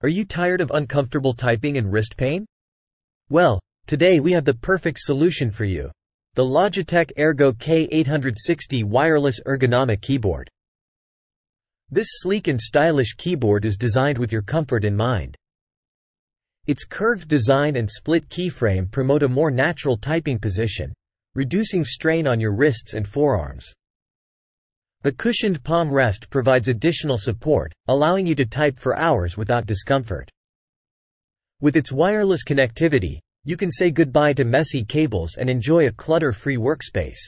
Are you tired of uncomfortable typing and wrist pain? Well, today we have the perfect solution for you. The Logitech ERGO K860 wireless ergonomic keyboard. This sleek and stylish keyboard is designed with your comfort in mind. Its curved design and split keyframe promote a more natural typing position, reducing strain on your wrists and forearms. The cushioned palm rest provides additional support, allowing you to type for hours without discomfort. With its wireless connectivity, you can say goodbye to messy cables and enjoy a clutter-free workspace.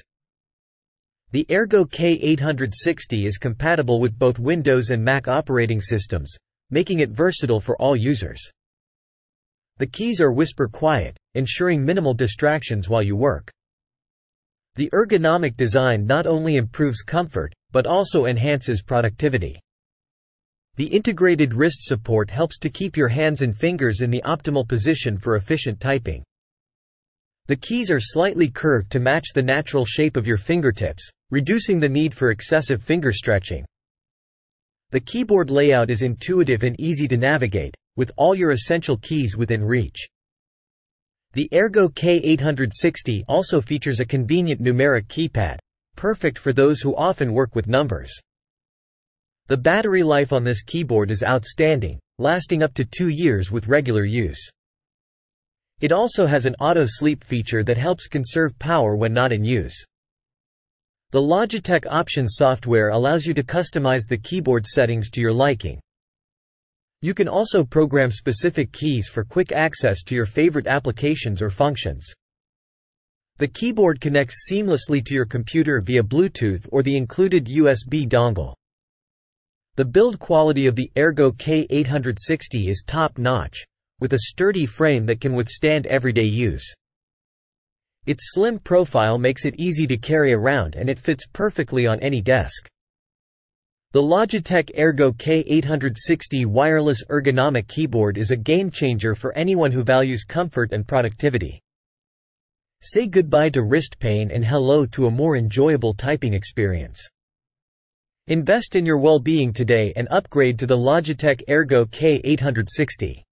The ERGO K860 is compatible with both Windows and Mac operating systems, making it versatile for all users. The keys are whisper quiet, ensuring minimal distractions while you work. The ergonomic design not only improves comfort, but also enhances productivity. The integrated wrist support helps to keep your hands and fingers in the optimal position for efficient typing. The keys are slightly curved to match the natural shape of your fingertips, reducing the need for excessive finger stretching. The keyboard layout is intuitive and easy to navigate, with all your essential keys within reach. The ERGO K860 also features a convenient numeric keypad, perfect for those who often work with numbers. The battery life on this keyboard is outstanding, lasting up to 2 years with regular use. It also has an auto sleep feature that helps conserve power when not in use. The Logitech Options software allows you to customize the keyboard settings to your liking. You can also program specific keys for quick access to your favorite applications or functions. The keyboard connects seamlessly to your computer via Bluetooth or the included USB dongle. The build quality of the ERGO K860 is top-notch, with a sturdy frame that can withstand everyday use. Its slim profile makes it easy to carry around and it fits perfectly on any desk. The Logitech ERGO K860 wireless ergonomic keyboard is a game-changer for anyone who values comfort and productivity. Say goodbye to wrist pain and hello to a more enjoyable typing experience. Invest in your well-being today and upgrade to the Logitech ERGO K860.